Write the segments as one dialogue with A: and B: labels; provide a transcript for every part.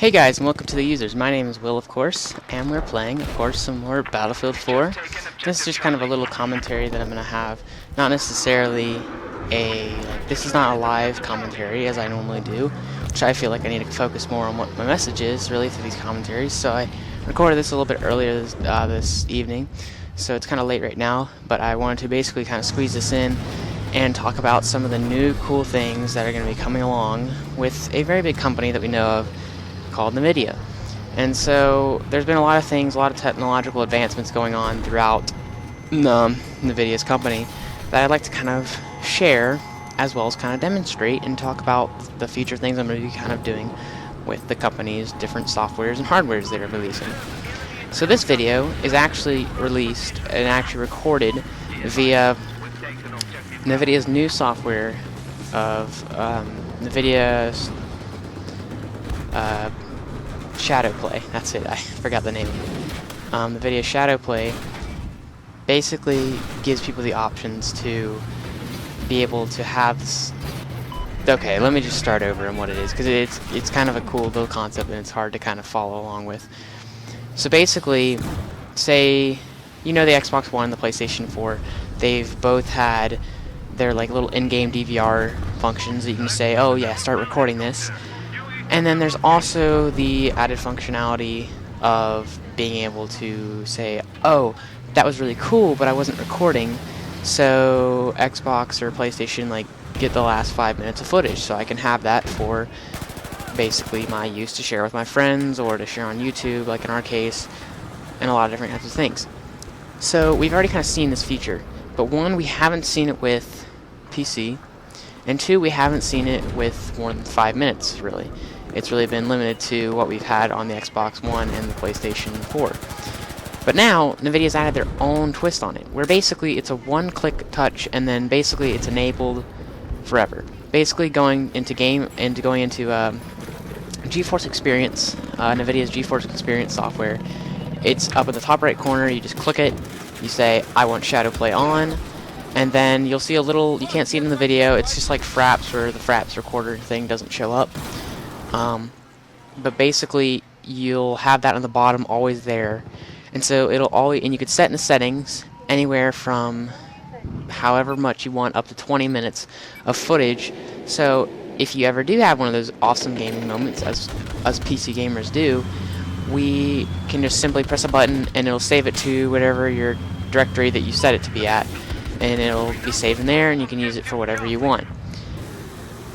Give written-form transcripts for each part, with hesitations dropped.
A: Hey guys, and welcome to the users. My name is Will, of course, and we're playing, of course, some more Battlefield 4. This is just kind of a little commentary that I'm going to have. Not necessarily this is not a live commentary, as I normally do, which I feel like I need to focus more on what my message is, really, through these commentaries. So I recorded this a little bit earlier this evening, so it's kind of late right now, but I wanted to basically kind of squeeze this in and talk about some of the new cool things that are going to be coming along with a very big company that we know of, called Nvidia. And so there's been a lot of things, a lot of technological advancements going on throughout Nvidia's company that I'd like to kind of share, as well as kind of demonstrate and talk about the future things I'm going to be kind of doing with the company's different softwares and hardwares they're releasing. So this video is actually released and actually recorded via Nvidia's new software of Nvidia's ShadowPlay. That's it. I forgot the name. Nvidia ShadowPlay basically gives people the options to be able to have this. Okay, let me just start over on what it is, because it's kind of a cool little concept and it's hard to kind of follow along with. So basically, say you know the Xbox One and the PlayStation 4, they've both had their like little in-game DVR functions that you can say, oh yeah, start recording this. And then there's also the added functionality of being able to say, oh, that was really cool, but I wasn't recording, so Xbox or PlayStation, like, get the last 5 minutes of footage, so I can have that for basically my use to share with my friends or to share on YouTube, like in our case, and a lot of different types of things. So we've already kind of seen this feature, but one, we haven't seen it with PC, and two, we haven't seen it with more than 5 minutes, really. It's really been limited to what we've had on the Xbox One and the PlayStation 4. But now, Nvidia's added their own twist on it, where basically it's a one-click touch, and then basically it's enabled forever. Basically going into GeForce Experience, Nvidia's GeForce Experience software. It's up in the top right corner. You just click it. You say, I want ShadowPlay on. And then you'll see a little, you can't see it in the video, it's just like Fraps, where the Fraps recorder thing doesn't show up. But basically, you'll have that on the bottom, always there. And so it'll always, and you could set in the settings anywhere from however much you want up to 20 minutes of footage. So if you ever do have one of those awesome gaming moments, as us PC gamers do, we can just simply press a button and it'll save it to whatever your directory that you set it to be at. And it'll be saved in there, and you can use it for whatever you want.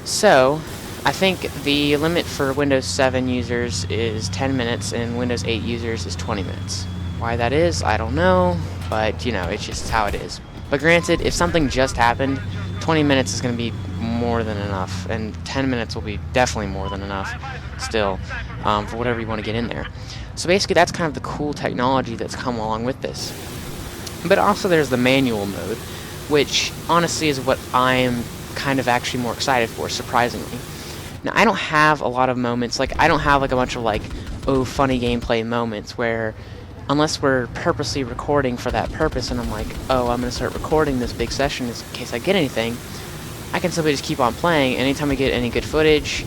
A: So I think the limit for Windows 7 users is 10 minutes, and Windows 8 users is 20 minutes. Why that is, I don't know, but, you know, it's just how it is. But granted, if something just happened, 20 minutes is going to be more than enough, and 10 minutes will be definitely more than enough still, for whatever you want to get in there. So basically, that's kind of the cool technology that's come along with this. But also there's the manual mode, which honestly is what I'm kind of actually more excited for, surprisingly. Now, I don't have a lot of moments, like, I don't have like a bunch of like, oh, funny gameplay moments where, unless we're purposely recording for that purpose, and I'm like, oh, I'm going to start recording this big session in case I get anything, I can simply just keep on playing. Anytime I get any good footage,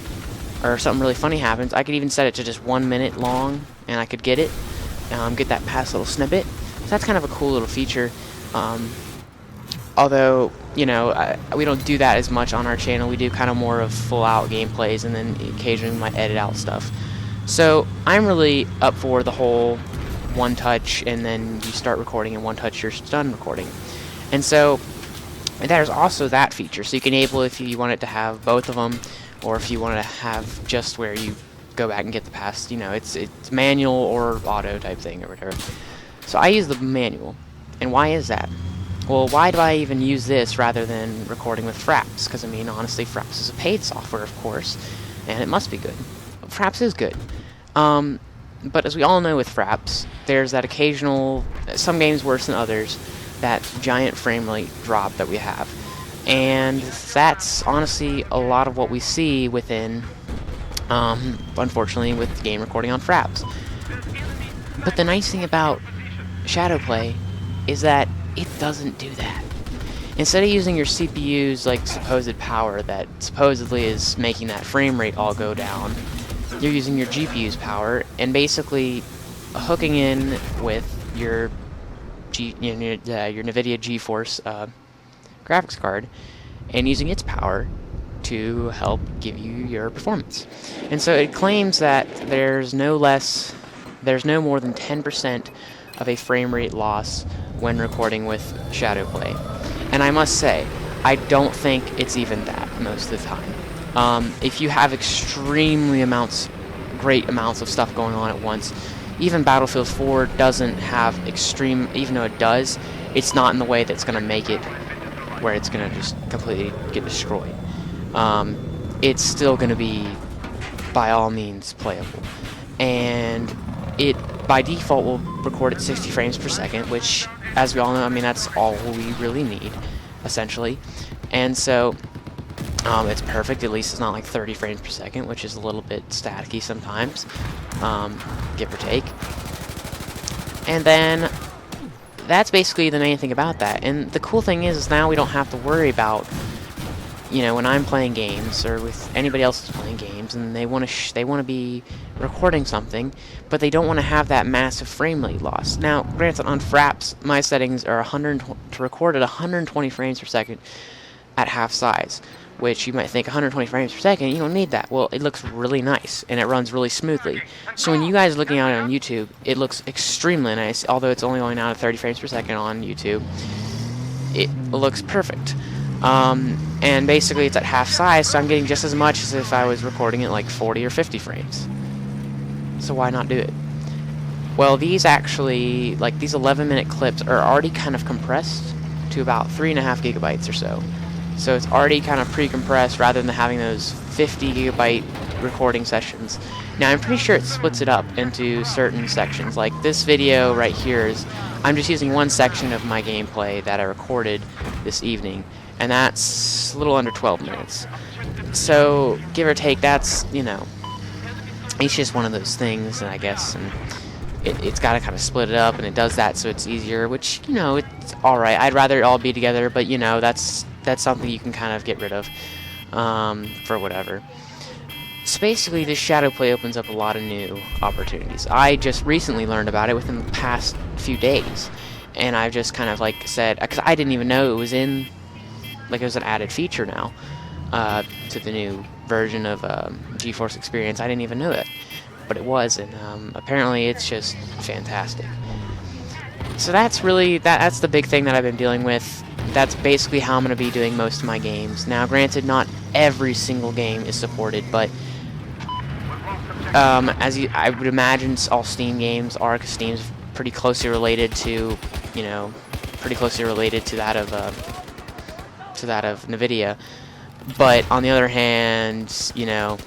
A: or something really funny happens, I could even set it to just 1 minute long, and I could get it, get that past little snippet. So that's kind of a cool little feature. Although, you know, we don't do that as much on our channel. We do kind of more of full-out gameplays, and then occasionally we might edit out stuff. So I'm really up for the whole one touch, and then you start recording, and one touch you're done recording. And so there's also that feature. So you can enable if you want it to have both of them, or if you want to have just where you go back and get the past, you know, it's manual or auto type thing or whatever. So I use the manual. And why is that? Well, why do I even use this rather than recording with Fraps? Because, I mean, honestly, Fraps is a paid software, of course, and it must be good. Fraps is good. But as we all know with Fraps, there's that occasional, some games worse than others, that giant frame rate drop that we have. And that's honestly a lot of what we see within, unfortunately, with game recording on Fraps. But the nice thing about ShadowPlay is that it doesn't do that. Instead of using your CPU's like supposed power that supposedly is making that frame rate all go down, you're using your GPU's power and basically hooking in with your your Nvidia GeForce graphics card and using its power to help give you your performance. And so it claims that there's no more than 10% of a frame rate loss when recording with ShadowPlay. And I must say, I don't think it's even that most of the time. If you have great amounts of stuff going on at once, even Battlefield 4 doesn't have extreme, even though it does, it's not in the way that's going to make it where it's going to just completely get destroyed. It's still going to be, by all means, playable. And it, by default, will record at 60 frames per second, which, as we all know, I mean, that's all we really need, essentially. And so, it's perfect. At least it's not like 30 frames per second, which is a little bit staticky sometimes, give or take. And then, that's basically the main thing about that. And the cool thing is now we don't have to worry about, you know, when I'm playing games or with anybody else who's playing games and they want to be recording something, but they don't want to have that massive frame rate loss. Now, granted, on Fraps, my settings are to record at 120 frames per second at half size, which you might think 120 frames per second, you don't need that. Well, it looks really nice and it runs really smoothly. So when you guys are looking at it on YouTube, it looks extremely nice, although it's only going out at 30 frames per second on YouTube. It looks perfect. And basically it's at half size, so I'm getting just as much as if I was recording it like 40 or 50 frames. So why not do it? Well, these actually, like these 11-minute clips are already kind of compressed to about 3.5 gigabytes or so. So it's already kind of pre-compressed rather than having those 50 gigabyte recording sessions. Now I'm pretty sure it splits it up into certain sections. Like this video right here is, I'm just using one section of my gameplay that I recorded this evening, and that's a little under 12 minutes. So, give or take, that's, you know, it's just one of those things, and I guess, and it's got to kind of split it up, and it does that so it's easier, which, you know, it's alright. I'd rather it all be together, but, you know, that's something you can kind of get rid of, for whatever. So basically, this ShadowPlay opens up a lot of new opportunities. I just recently learned about it within the past few days, and I've just kind of, like, said, because I didn't even know it was in, like, it was an added feature now to the new version of GeForce Experience. I didn't even know it, but it was, and apparently it's just fantastic. So that's really, that's the big thing that I've been dealing with. That's basically how I'm going to be doing most of my games. Now, granted, not every single game is supported, but I would imagine all Steam games are, because Steam's pretty closely related to, you know, pretty closely related to that of Nvidia. But on the other hand, you know,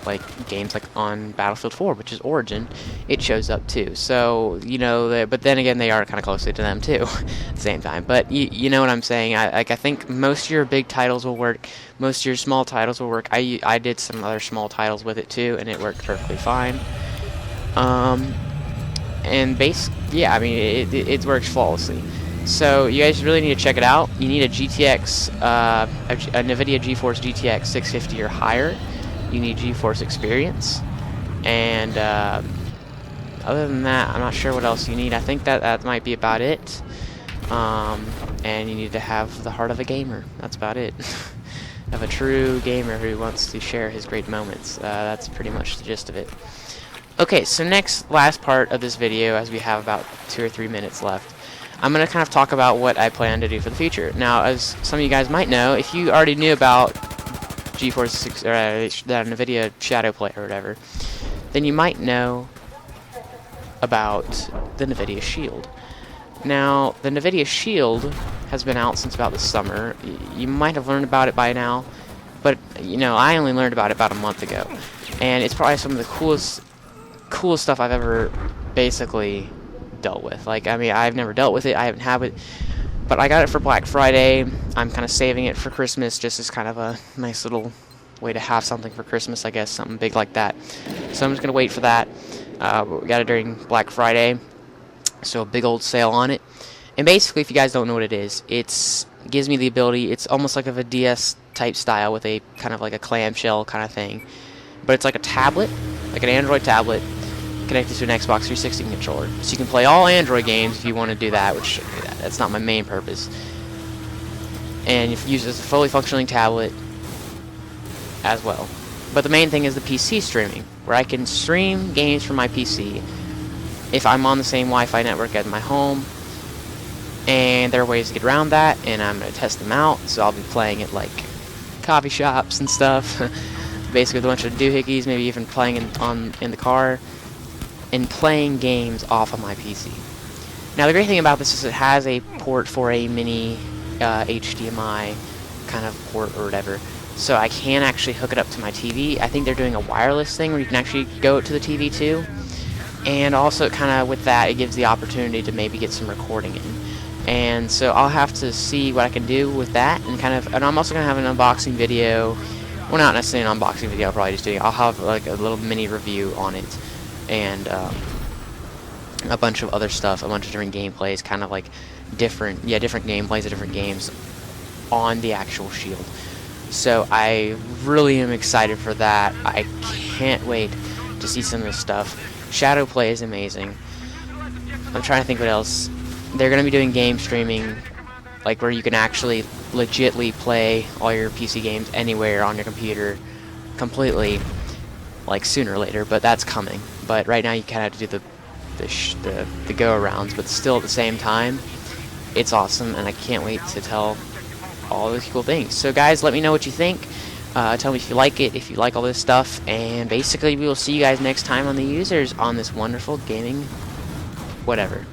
A: like games like on Battlefield 4, which is Origin, it shows up too. So, you know, but then again, they are kind of closely to them too at the same time. But you know what I'm saying? I think most of your big titles will work. Most of your small titles will work. I did some other small titles with it too, and it worked perfectly fine. And yeah, I mean, it works flawlessly. So you guys really need to check it out. You need a GTX, a Nvidia GeForce GTX 650 or higher. You need GeForce Experience, and other than that, I'm not sure what else you need. I think that might be about it. And you need to have the heart of a gamer. That's about it. Of a true gamer who wants to share his great moments. That's pretty much the gist of it. Okay, so last part of this video, as we have about 2 or 3 minutes left, I'm going to kind of talk about what I plan to do for the future. Now, as some of you guys might know, if you already knew about GeForce Nvidia ShadowPlay or whatever, then you might know about the Nvidia Shield. Now, the Nvidia Shield has been out since about the summer. You might have learned about it by now, but, you know, I only learned about it about a month ago. And it's probably some of the coolest stuff I've ever basically dealt with. Like, I mean, I've never dealt with it, I haven't had it, but I got it for Black Friday. I'm kind of saving it for Christmas, just as kind of a nice little way to have something for Christmas, I guess, something big like that. So I'm just going to wait for that. We got it during Black Friday, so a big old sale on it. And basically, if you guys don't know what it is, it gives me the ability, it's almost like of a DS type style with a kind of like a clamshell kind of thing. but it's like a tablet, like an Android tablet, connected to an Xbox 360 controller. So you can play all Android games if you want to do that, which that's not my main purpose. And you use it as a fully functioning tablet as well. But the main thing is the PC streaming, where I can stream games from my PC if I'm on the same Wi-Fi network as my home. And there are ways to get around that, and I'm going to test them out. So I'll be playing at like coffee shops and stuff, basically with a bunch of doohickeys, maybe even playing in the car, and playing games off of my PC. Now the great thing about this is it has a port for a mini HDMI kind of port or whatever, so I can actually hook it up to my TV. I think they're doing a wireless thing where you can actually go to the TV too, and also kind of with that it gives the opportunity to maybe get some recording in. And so I'll have to see what I can do with that, and I'm also gonna have an unboxing video. Well, not necessarily an unboxing video. I'll probably just I'll have like a little mini review on it, and a bunch of other stuff, a bunch of different gameplays, kind of like different gameplays of different games on the actual Shield. So I really am excited for that. I can't wait to see some of this stuff. ShadowPlay is amazing. I'm trying to think what else. They're going to be doing game streaming, like where you can actually legitly play all your PC games anywhere on your computer completely, like sooner or later, but that's coming. But right now you kind of have to do the go-arounds, but still at the same time, it's awesome, and I can't wait to tell all these cool things. So guys, let me know what you think. Tell me if you like it, if you like all this stuff, and basically we will see you guys next time on The Users on this wonderful gaming whatever.